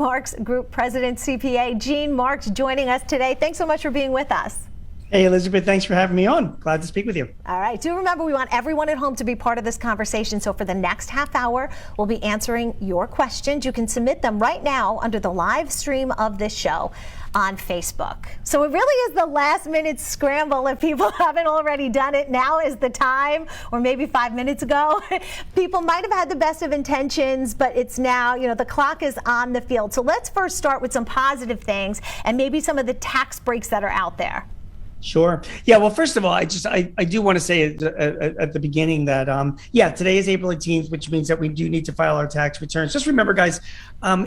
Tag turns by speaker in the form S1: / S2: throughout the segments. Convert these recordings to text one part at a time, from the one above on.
S1: Marks Group President CPA Gene Marks joining us today. Thanks so much for being with us.
S2: Hey, Elizabeth, thanks for having me on. Glad to speak with you.
S1: All right. Do remember, we want everyone at home to be part of this conversation. So for the next half hour, we'll be answering your questions. You can submit them right now under the live stream of this show on Facebook. So it really is the last minute scramble. If people haven't already done it, now is the time, or maybe 5 minutes ago. People might have had the best of intentions, but it's now, the clock is on the field. So let's first start with some positive things and maybe some of the tax breaks that are out there.
S2: Sure. Yeah. Well, first of all, I do want to say at the beginning that, today is April 18th, which means that we do need to file our tax returns. Just remember, guys,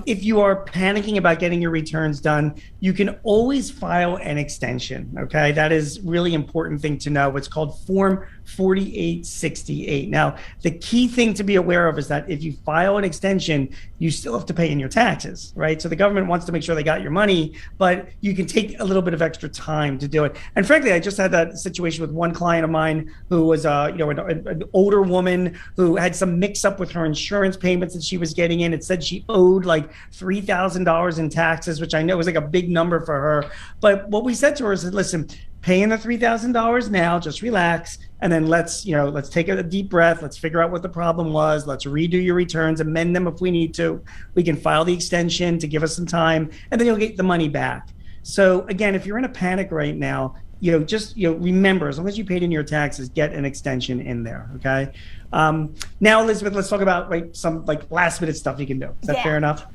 S2: if you are panicking about getting your returns done, you can always file an extension. Okay. That is really important thing to know. What's called Form 4868. Now, the key thing to be aware of is that if you file an extension, you still have to pay in your taxes, right? So the government wants to make sure they got your money, but you can take a little bit of extra time to do it. And frankly, I just had that situation with one client of mine who was, an older woman who had some mix up with her insurance payments that she was getting in. It said she owed like $3,000 in taxes, which I know was like a big number for her. But what we said to her is, listen, pay in the $3,000 now, just relax. And then let's take a deep breath. Let's figure out what the problem was. Let's redo your returns, amend them if we need to. We can file the extension to give us some time, and then you'll get the money back. So again, if you're in a panic right now, remember, as long as you paid in your taxes, get an extension in there. Okay. Now, Elizabeth, let's talk about some last minute stuff you can do. Is that fair enough?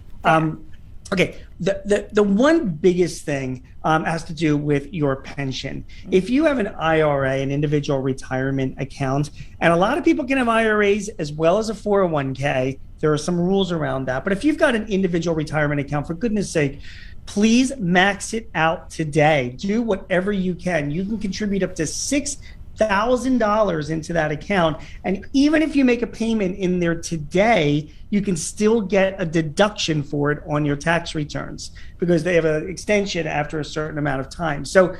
S2: Okay, the one biggest thing has to do with your pension. If you have an IRA, an individual retirement account, and a lot of people can have IRAs as well as a 401k, there are some rules around that. But if you've got an individual retirement account, for goodness sake, please max it out today. Do whatever you can. You can contribute up to $6,000 into that account. And even if you make a payment in there today, you can still get a deduction for it on your tax returns because they have an extension after a certain amount of time. So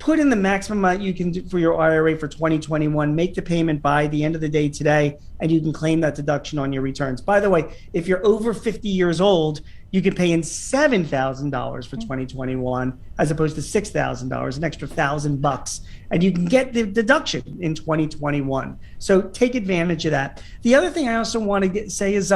S2: put in the maximum amount you can do for your IRA for 2021, make the payment by the end of the day today, and you can claim that deduction on your returns. By the way, if you're over 50 years old, you can pay in $7,000 for 2021 as opposed to $6,000, an extra $1,000, and you can get the deduction in 2021. So take advantage of that. The other thing I also want to say is,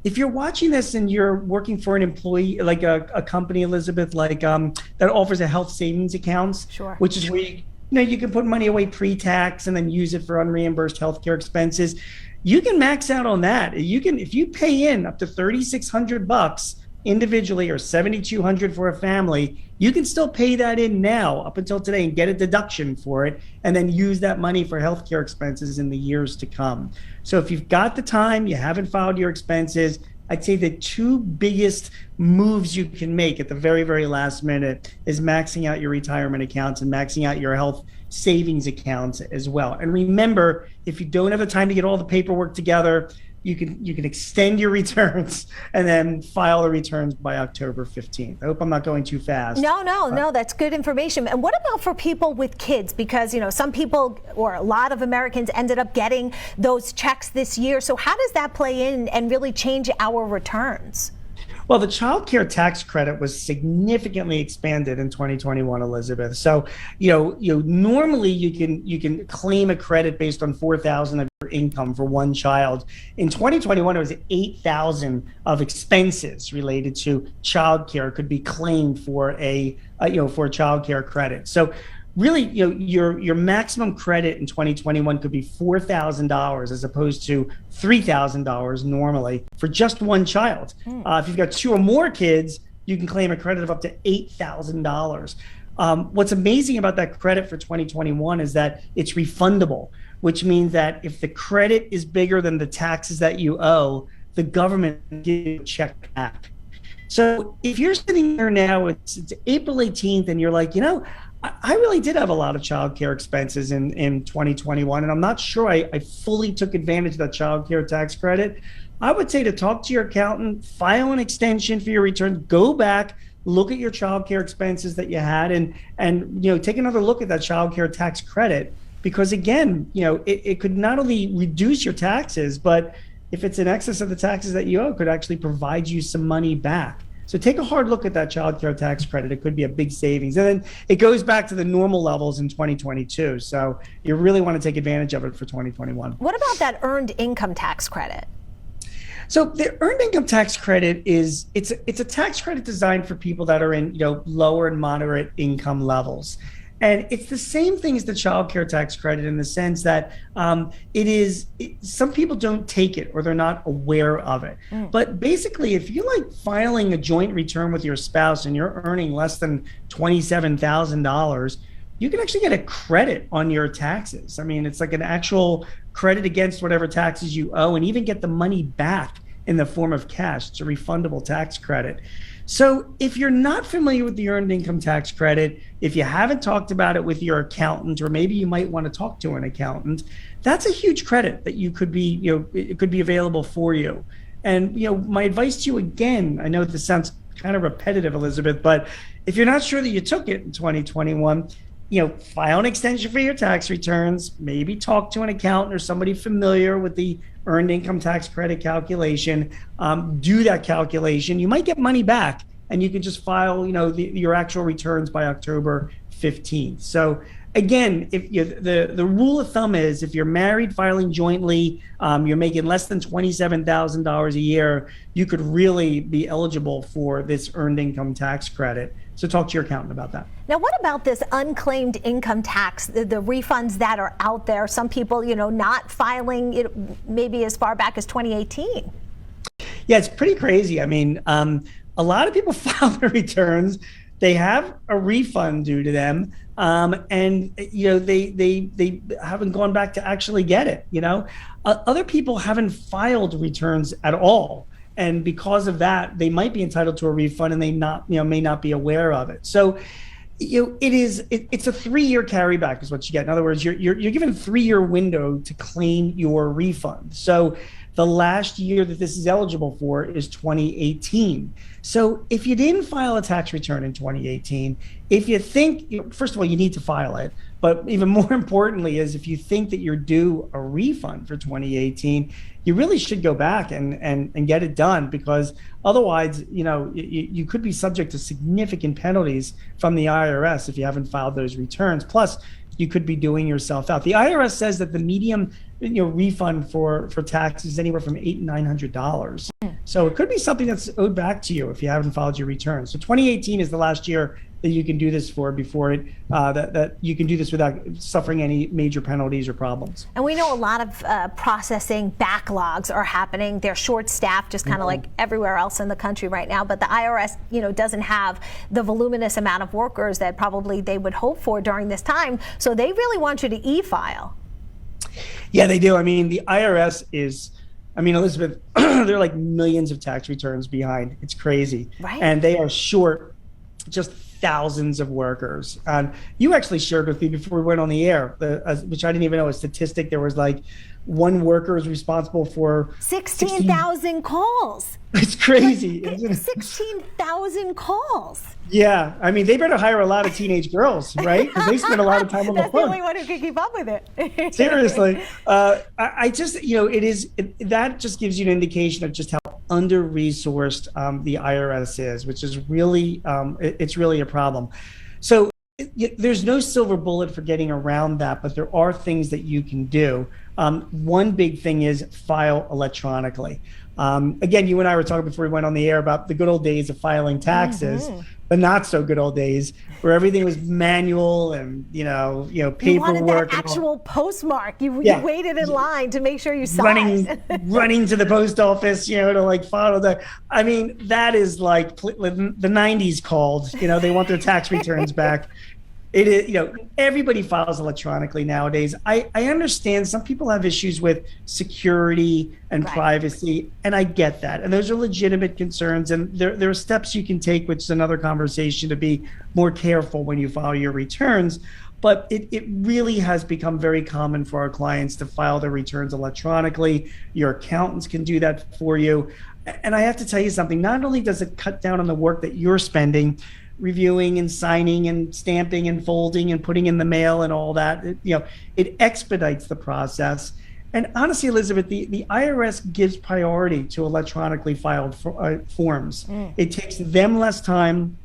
S2: if you're watching this and you're working for an employee, like a company, Elizabeth, that offers a health savings accounts,
S1: sure,
S2: which is where you can put money away pre-tax and then use it for unreimbursed healthcare expenses. You can max out on that. If you pay in up to $3,600 individually or $7,200 for a family, you can still pay that in now up until today and get a deduction for it, and then use that money for healthcare expenses in the years to come. So if you've got the time, you haven't filed your expenses, I'd say the two biggest moves you can make at the very, very last minute is maxing out your retirement accounts and maxing out your health savings accounts as well. And remember, if you don't have the time to get all the paperwork together, you can extend your returns and then file the returns by October 15th. I hope I'm not going too fast.
S1: No, that's good information. And what about for people with kids? Because, some people or a lot of Americans ended up getting those checks this year. So how does that play in and really change our returns?
S2: Well, the child care tax credit was significantly expanded in 2021, Elizabeth. So, normally you can claim a credit based on $4,000 of your income for one child. In 2021, it was $8,000 of expenses related to child care could be claimed for a child care credit. So really, your maximum credit in 2021 could be $4,000 as opposed to $3,000 normally for just one child. If you've got two or more kids, you can claim a credit of up to $8,000. What's amazing about that credit for 2021 is that it's refundable, which means that if the credit is bigger than the taxes that you owe, the government will give you a check back. So if you're sitting there now, it's April 18th, and you're like, I really did have a lot of childcare expenses in 2021, and I'm not sure I fully took advantage of that childcare tax credit. I would say to talk to your accountant, file an extension for your return, go back, look at your childcare expenses that you had, and take another look at that childcare tax credit, because again, it could not only reduce your taxes, but if it's in excess of the taxes that you owe, it could actually provide you some money back. So take a hard look at that child care tax credit. It could be a big savings. And then it goes back to the normal levels in 2022. So you really want to take advantage of it for 2021.
S1: What about that earned income tax credit?
S2: So the earned income tax credit is it's a tax credit designed for people that are in lower and moderate income levels. And it's the same thing as the child care tax credit in the sense that some people don't take it or they're not aware of it. But basically, if you like filing a joint return with your spouse and you're earning less than $27,000, you can actually get a credit on your taxes. I mean, it's like an actual credit against whatever taxes you owe and even get the money back in the form of cash. It's a refundable tax credit. So if you're not familiar with the earned income tax credit, if you haven't talked about it with your accountant, or maybe you might want to talk to an accountant, that's a huge credit that you could be, it could be available for you. And, my advice to you again, I know this sounds kind of repetitive, Elizabeth, but if you're not sure that you took it in 2021, file an extension for your tax returns, maybe talk to an accountant or somebody familiar with the earned income tax credit calculation, do that calculation. You might get money back and you can just file, your actual returns by October 15th. So again, if the rule of thumb is if you're married filing jointly, you're making less than $27,000 a year, you could really be eligible for this earned income tax credit. So talk to your accountant about that.
S1: Now, what about this unclaimed income tax, the refunds that are out there? Some people, not filing it maybe as far back as 2018.
S2: Yeah, it's pretty crazy. I mean, a lot of people file their returns. They have a refund due to them, and they haven't gone back to actually get it. Other people haven't filed returns at all. And because of that, they might be entitled to a refund and they may not be aware of it. So, it's a 3-year carryback is what you get. In other words, you're given a 3-year window to claim your refund. So the last year that this is eligible for is 2018. So if you didn't file a tax return in 2018, if you think, first of all, you need to file it. But even more importantly is if you think that you're due a refund for 2018, you really should go back and get it done, because otherwise, you could be subject to significant penalties from the IRS if you haven't filed those returns. Plus, you could be doing yourself out. The IRS says that the median refund for taxes is anywhere from $800 and $900. So it could be something that's owed back to you if you haven't filed your return. So 2018 is the last year that you can do this for before that you can do this without suffering any major penalties or problems.
S1: And we know a lot of processing backlogs are happening. They're short-staffed, just kind of like everywhere else in the country right now. But the IRS, doesn't have the voluminous amount of workers that probably they would hope for during this time. So they really want you to e-file.
S2: Yeah, they do. I mean, the IRS is, Elizabeth, they're like millions of tax returns behind. It's crazy.
S1: Right.
S2: And they are short just thousands of workers. And you actually shared with me before we went on the air, which I didn't even know, a statistic. There was like one worker is responsible for
S1: 16,000 calls.
S2: It's crazy.
S1: 16,000 calls.
S2: Yeah. I mean, they better hire a lot of teenage girls, right? Because they spend a lot of time on the phone.
S1: That's the only one who can keep up with it.
S2: Seriously. I just, that just gives you an indication of just how under-resourced the IRS is, which is really, it's really a problem. So there's no silver bullet for getting around that, but there are things that you can do. One big thing is file electronically. Again, you and I were talking before we went on the air about the good old days of filing taxes, the not so good old days where everything was manual and paperwork.
S1: You wanted that actual postmark. You waited in line to make sure you saw it.
S2: Running to the post office, to like follow that. I mean, that is like the 90s called. They want their tax returns back. It is, everybody files electronically nowadays. I understand some people have issues with security and privacy, and I get that. And those are legitimate concerns. And there are steps you can take, which is another conversation, to be more careful when you file your returns. But it really has become very common for our clients to file their returns electronically. Your accountants can do that for you. And I have to tell you something, not only does it cut down on the work that you're spending, reviewing and signing and stamping and folding and putting in the mail and all that, it expedites the process. And honestly, Elizabeth, the IRS gives priority to electronically filed forms. It takes them less time.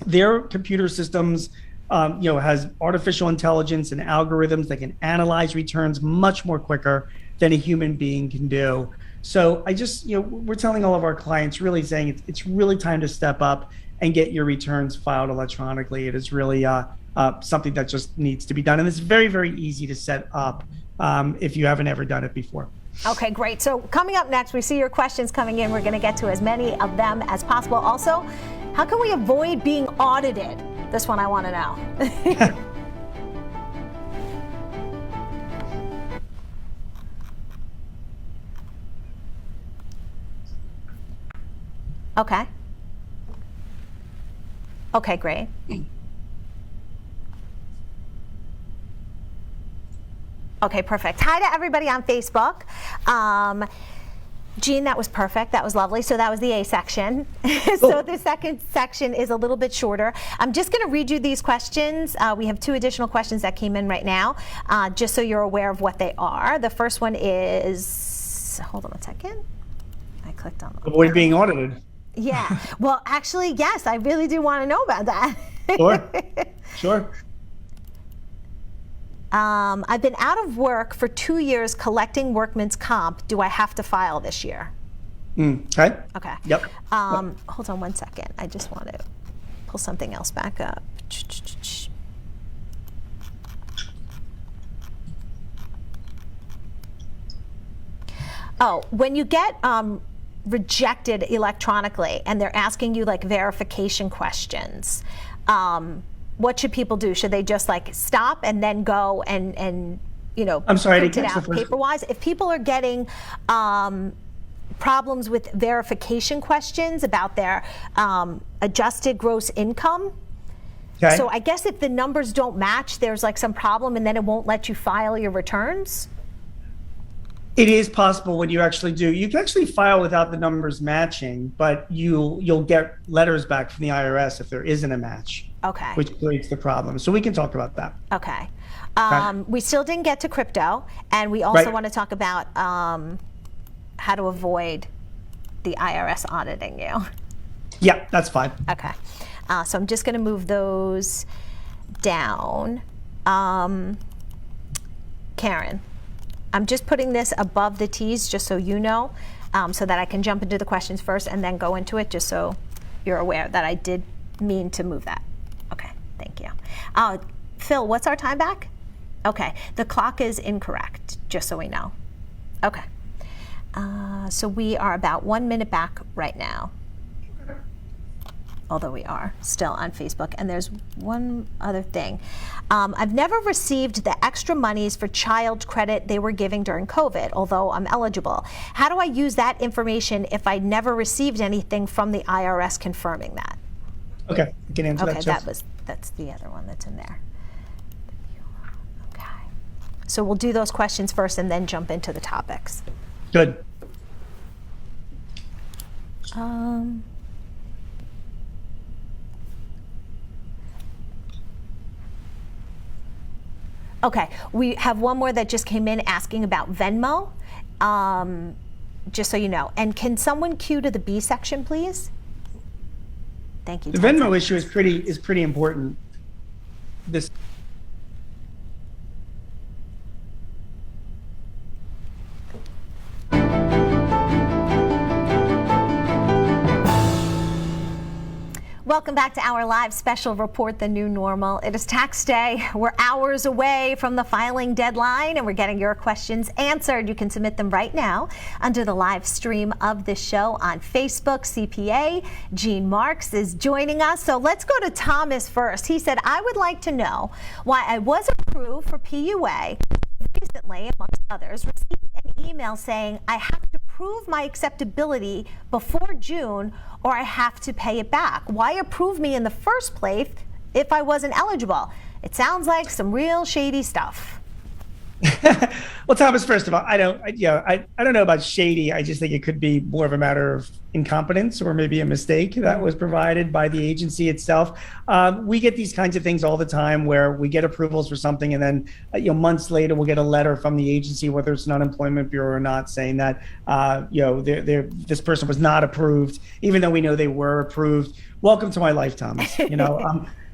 S2: Their computer systems, has artificial intelligence and algorithms that can analyze returns much more quicker than a human being can do. So I just, we're telling all of our clients, really saying it's really time to step up and get your returns filed electronically. It is really something that just needs to be done. And it's very, very easy to set up if you haven't ever done it before.
S1: Okay, great. So coming up next, we see your questions coming in. We're going to get to as many of them as possible. Also, how can we avoid being audited? This one I want to know. Okay. Okay, great. Okay, perfect. Hi to everybody on Facebook. Jean, that was perfect. That was lovely. So that was the A section. So the second section is a little bit shorter. I'm just going to read you these questions. We have 2 additional questions that came in right now, just so you're aware of what they are. The first one is, hold on a second. I clicked on the
S2: Avoid being audited.
S1: Yeah. Well, actually, yes, I really do want to know about that.
S2: Sure.
S1: I've been out of work for 2 years collecting workman's comp. Do I have to file this year?
S2: Okay.
S1: Okay.
S2: Yep.
S1: Hold on one second. I just want to pull something else back up. Oh, when you get rejected electronically and they're asking you like verification questions, what should people do? Should they just like stop and then go and
S2: I'm sorry, I
S1: print
S2: didn't
S1: it
S2: catch the
S1: out
S2: first.
S1: paper-wise? If people are getting problems with verification questions about their adjusted gross income,
S2: Okay.
S1: so I guess if the numbers don't match, there's like some problem and then it won't let you file your returns?
S2: It is possible when you actually do. You can actually file without the numbers matching, but you'll get letters back from the IRS if there isn't a match.
S1: Okay.
S2: Which creates the problem. So we can talk about that.
S1: Okay. We still didn't get to crypto, and we also want to talk about how to avoid the IRS auditing you.
S2: Yeah, that's fine.
S1: Okay. So I'm just going to move those down. Karen, I'm just putting this above the T's just so you know, so that I can jump into the questions first and then go into it, just so you're aware that I did mean to move that. Okay, thank you. Phil, what's our time back? Okay, the clock is incorrect, just so we know. Okay. So we are about 1 minute back right now. Although we are still on Facebook. And there's one other thing. I've never received the extra monies for child credit they were giving during COVID, although I'm eligible. How do I use that information if I never received anything from the IRS confirming that?
S2: Okay, I can answer that.
S1: Okay, that's the other one that's in there. Okay. So we'll do those questions first and then jump into the topics.
S2: Good.
S1: Okay, we have one more that just came in asking about Venmo, just so you know. And can someone cue to the B section, please? Thank you.
S2: The Venmo issue is pretty important. This.
S1: Welcome back to our live special report, The New Normal. It is tax day. We're hours away from the filing deadline and we're getting your questions answered. You can submit them right now under the live stream of this show on Facebook. CPA Gene Marks is joining us. So let's go to Thomas first. He said, I would like to know why I was approved for PUA recently, amongst others, received an email saying I have to prove my acceptability before June or I have to pay it back. Why approve me in the first place if I wasn't eligible? It sounds like some real shady stuff.
S2: Well, Thomas, first of all, I don't know about shady. I just think it could be more of a matter of incompetence or maybe a mistake that was provided by the agency itself. We get these kinds of things all the time where we get approvals for something and then months later we'll get a letter from the agency, whether it's an unemployment bureau or not, saying that this person was not approved, even though we know they were approved. Welcome to my life, Thomas.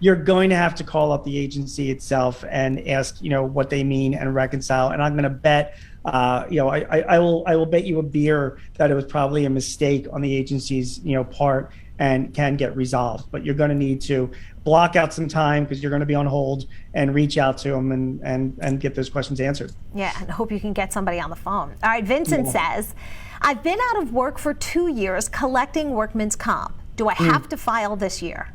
S2: You're going to have to call up the agency itself and ask, what they mean and reconcile. And I'm going to bet, I will bet you a beer that it was probably a mistake on the agency's, part and can get resolved. But you're going to need to block out some time because you're going to be on hold and reach out to them and get those questions answered. Yeah, and hope you can get somebody on the phone. All right, Vincent says, I've been out of work for 2 years collecting workman's comp. Do I have to file this year?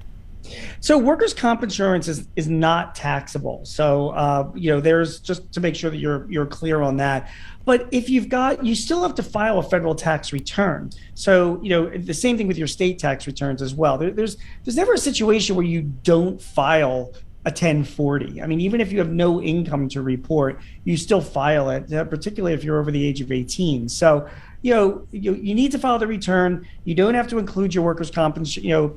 S2: So workers' comp insurance is not taxable. So, there's just to make sure that you're clear on that. But if you still have to file a federal tax return. So, the same thing with your state tax returns as well. There's never a situation where you don't file a 1040. I mean, even if you have no income to report, you still file it, particularly if you're over the age of 18. So, you need to file the return. You don't have to include your workers' comp,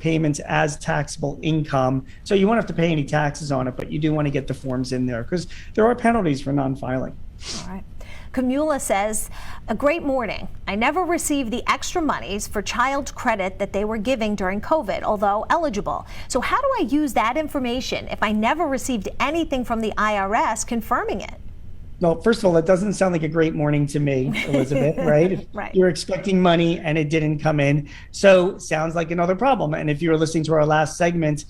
S2: payments as taxable income. So you won't have to pay any taxes on it, but you do want to get the forms in there because there are penalties for non-filing. All right. Camula says, a great morning. I never received the extra monies for child credit that they were giving during COVID, although eligible. So how do I use that information if I never received anything from the IRS confirming it? Well, first of all, that doesn't sound like a great morning to me, Elizabeth, right? Right. You're expecting money and it didn't come in. So sounds like another problem. And if you were listening to our last segment,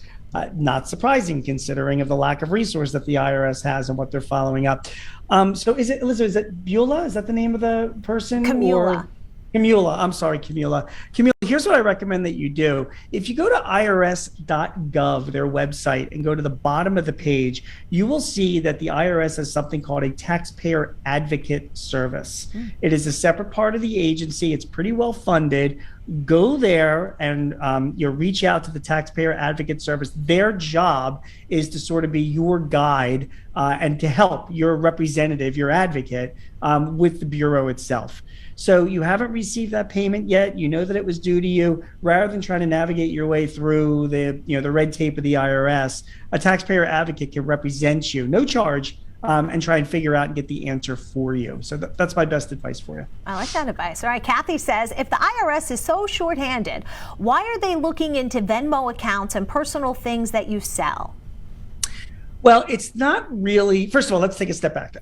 S2: not surprising considering of the lack of resource that the IRS has and what they're following up. So is it, Elizabeth, is it Beulah? Is that the name of the person? Camula. Camula. I'm sorry, Camula. Camula, here's what I recommend that you do. If you go to irs.gov, their website, and go to the bottom of the page, you will see that the IRS has something called a taxpayer advocate service. It is a separate part of the agency. It's pretty well funded. Go there and you'll reach out to the taxpayer advocate service. Their job is to sort of be your guide and to help your representative, your advocate, with the Bureau itself. So you haven't received that payment yet. You know that it was due to you. Rather than trying to navigate your way through the red tape of the IRS, a taxpayer advocate can represent you, no charge, and try and figure out and get the answer for you. So that's my best advice for you. I like that advice. All right, Kathy says, if the IRS is so short-handed, why are they looking into Venmo accounts and personal things that you sell? Well, it's not really. First of all, let's take a step back.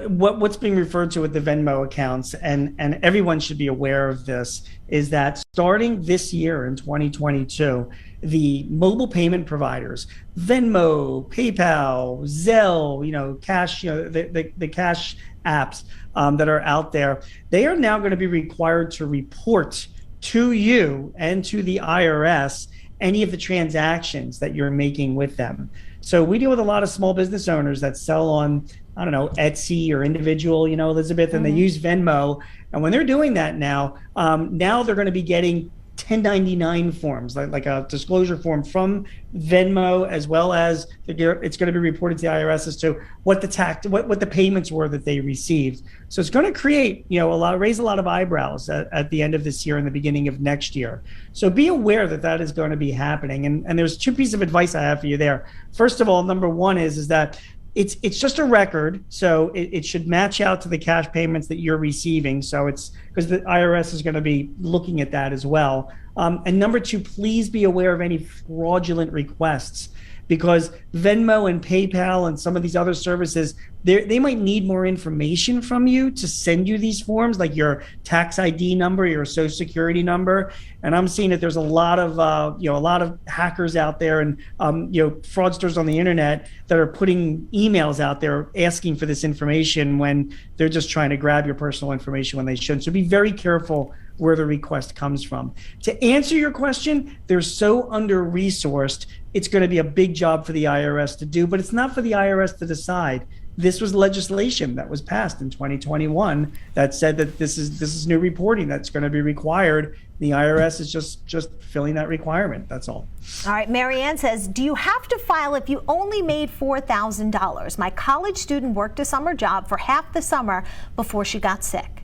S2: What's being referred to with the Venmo accounts, and everyone should be aware of this, is that starting this year in 2022, the mobile payment providers, Venmo, PayPal, Zelle, Cash, the cash apps that are out there, they are now going to be required to report to you and to the IRS any of the transactions that you're making with them. So we deal with a lot of small business owners that sell on, I don't know, Etsy or individual, Elizabeth, and they use Venmo. And when they're doing that now they're going to be getting 1099 forms, like a disclosure form from Venmo, as well as it's going to be reported to the IRS as to what the payments were that they received. So it's going to create, raise a lot of eyebrows at the end of this year and the beginning of next year. So be aware that is going to be happening. And there's two pieces of advice I have for you there. First of all, number one is that it's just a record, so it should match out to the cash payments that you're receiving. So it's because the IRS is going to be looking at that as well. And number two, please be aware of any fraudulent requests, because Venmo and PayPal and some of these other services, they might need more information from you to send you these forms, like your tax ID number, your social security number. And I'm seeing that there's a lot of hackers out there and fraudsters on the internet that are putting emails out there asking for this information when they're just trying to grab your personal information when they shouldn't. So be very careful where the request comes from. To answer your question, they're so under-resourced, it's going to be a big job for the IRS to do, but it's not for the IRS to decide. This was legislation that was passed in 2021 that said that this is new reporting that's going to be required. The IRS is just filling that requirement. That's all. All right. Marianne says, do you have to file if you only made $4,000? My college student worked a summer job for half the summer before she got sick.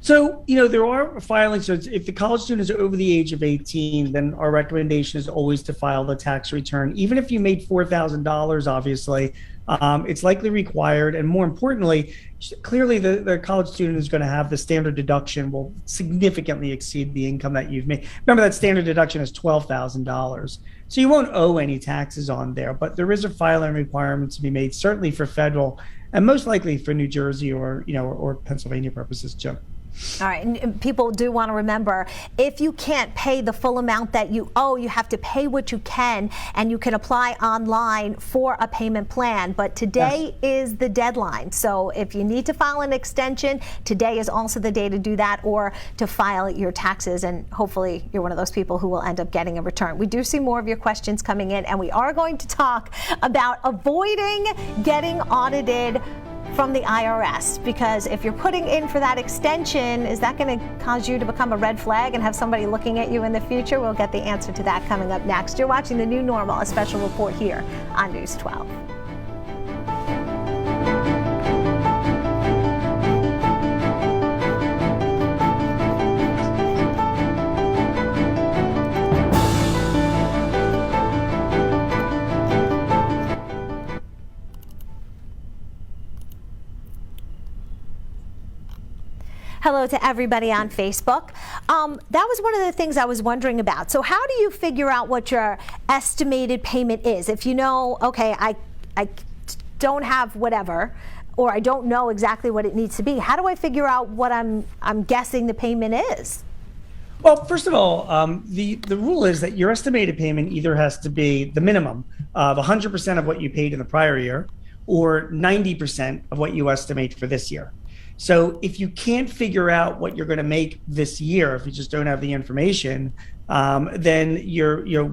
S2: So, there are filings. So if the college student is over the age of 18, then our recommendation is always to file the tax return. Even if you made $4,000, obviously, it's likely required. And more importantly, clearly the college student is going to have the standard deduction will significantly exceed the income that you've made. Remember that standard deduction is $12,000. So you won't owe any taxes on there, but there is a filing requirement to be made, certainly for federal and most likely for New Jersey or Pennsylvania purposes, Jim.
S1: All right, and people do want to remember, if you can't pay the full amount that you owe, you have to pay what you can, and you can apply online for a payment plan. But today is the deadline. So if you need to file an extension, today is also the day to do that, or to file your taxes, and hopefully you're one of those people who will end up getting a return. We do see more of your questions coming in, and we are going to talk about avoiding getting audited from the IRS, because if you're putting in for that extension, is that going to cause you to become a red flag and have somebody looking at you in the future? We'll get the answer to that coming up next. You're watching The New Normal, a special report here on News 12. Hello to everybody on Facebook. That was one of the things I was wondering about. So how do you figure out what your estimated payment is? If you know, okay, I don't have whatever, or I don't know exactly what it needs to be, how do I figure out what I'm guessing the payment is?
S2: Well, first of all, the rule is that your estimated payment either has to be the minimum of 100% of what you paid in the prior year, or 90% of what you estimate for this year. So if you can't figure out what you're going to make this year, if you just don't have the information, then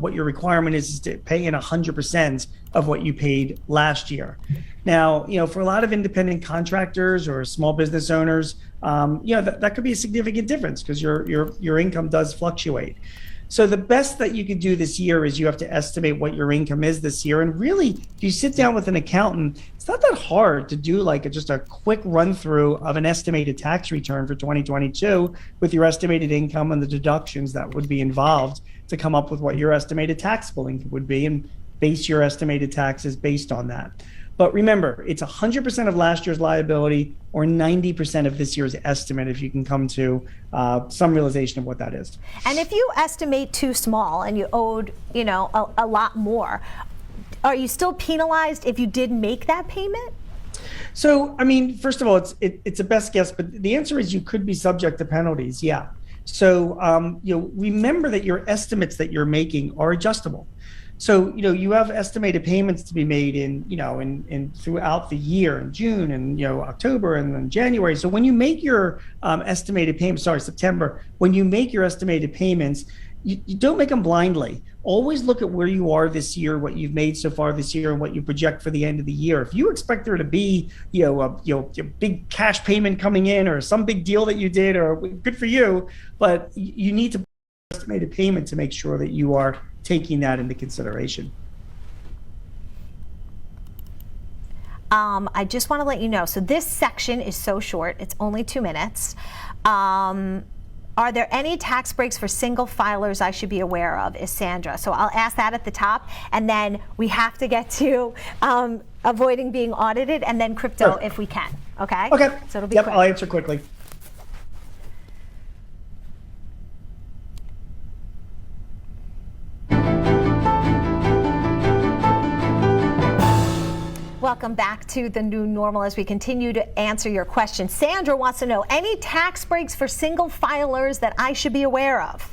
S2: what your requirement is to pay in 100% of what you paid last year. Now, for a lot of independent contractors or small business owners, that could be a significant difference because your income does fluctuate. So the best that you could do this year is you have to estimate what your income is this year. And really, if you sit down with an accountant, it's not that hard to do just a quick run through of an estimated tax return for 2022 with your estimated income and the deductions that would be involved to come up with what your estimated taxable income would be and base your estimated taxes based on that. But remember, it's 100% of last year's liability or 90% of this year's estimate if you can come to some realization of what that is. And
S1: if you estimate too small and you owed, a lot more, are you still penalized if you did make that payment?
S2: So, first of all, it's a best guess, but the answer is you could be subject to penalties, yeah. So, remember that your estimates that you're making are adjustable. So, you have estimated payments to be made in throughout the year in June and, October and then January. So when you make your estimated payments, September, when you make your estimated payments, you don't make them blindly. Always look at where you are this year, what you've made so far this year, and what you project for the end of the year. If you expect there to be, a big cash payment coming in or some big deal that you did, or good for you, but you need to estimated payment to make sure that you are taking that into consideration.
S1: I just want to let you know, so this section is so short, it's only 2 minutes. Are there any tax breaks for single filers I should be aware of, is Sandra. So I'll ask that at the top, and then we have to get to avoiding being audited, and then crypto if we can, okay?
S2: Okay,
S1: so it'll be
S2: quick.
S1: I'll
S2: answer quickly.
S1: Welcome back to The New Normal as we continue to answer your questions. Sandra wants to know, any tax breaks for single filers that I should be aware of?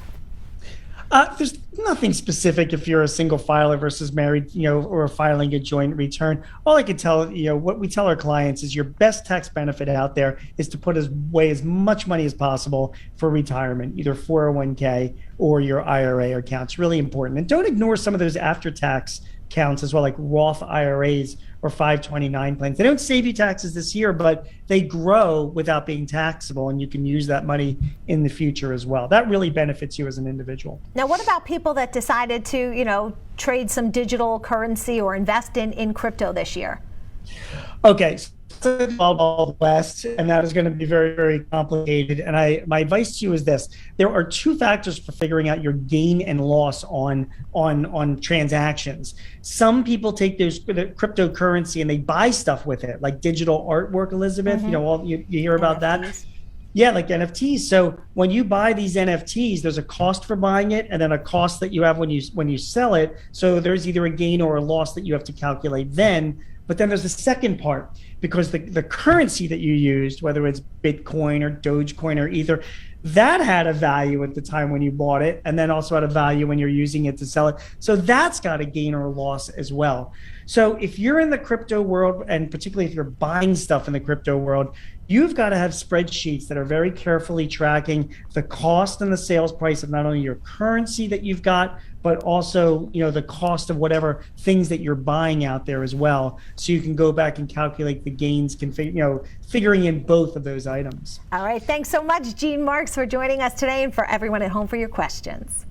S2: There's nothing specific if you're a single filer versus married, or filing a joint return. All I can tell, what we tell our clients is your best tax benefit out there is to put away as much money as possible for retirement, either 401k or your IRA account. It's really important. And don't ignore some of those after-tax counts as well, like Roth IRAs or 529 plans. They don't save you taxes this year, but they grow without being taxable, and you can use that money in the future as well. That really benefits you as an individual.
S1: Now, what about people that decided to, trade some digital currency or invest in crypto this year?
S2: Okay. Wild West, and that is going to be very, very complicated. And my advice to you is this: there are two factors for figuring out your gain and loss on transactions. Some people take the cryptocurrency and they buy stuff with it, like digital artwork, Elizabeth. You hear about
S1: NFTs.
S2: that. Yeah, like NFTs. So when you buy these NFTs, there's a cost for buying it, and then a cost that you have when you sell it. So there's either a gain or a loss that you have to calculate then. But then there's the second part, because the currency that you used, whether it's Bitcoin or Dogecoin or Ether, that had a value at the time when you bought it, and then also had a value when you're using it to sell it. So that's got a gain or a loss as well. So if you're in the crypto world, and particularly if you're buying stuff in the crypto world, you've got to have spreadsheets that are very carefully tracking the cost and the sales price of not only your currency that you've got, but also, the cost of whatever things that you're buying out there as well. So you can go back and calculate the gains, figuring in both of those items.
S1: All right. Thanks so much, Gene Marks, for joining us today, and for everyone at home for your questions.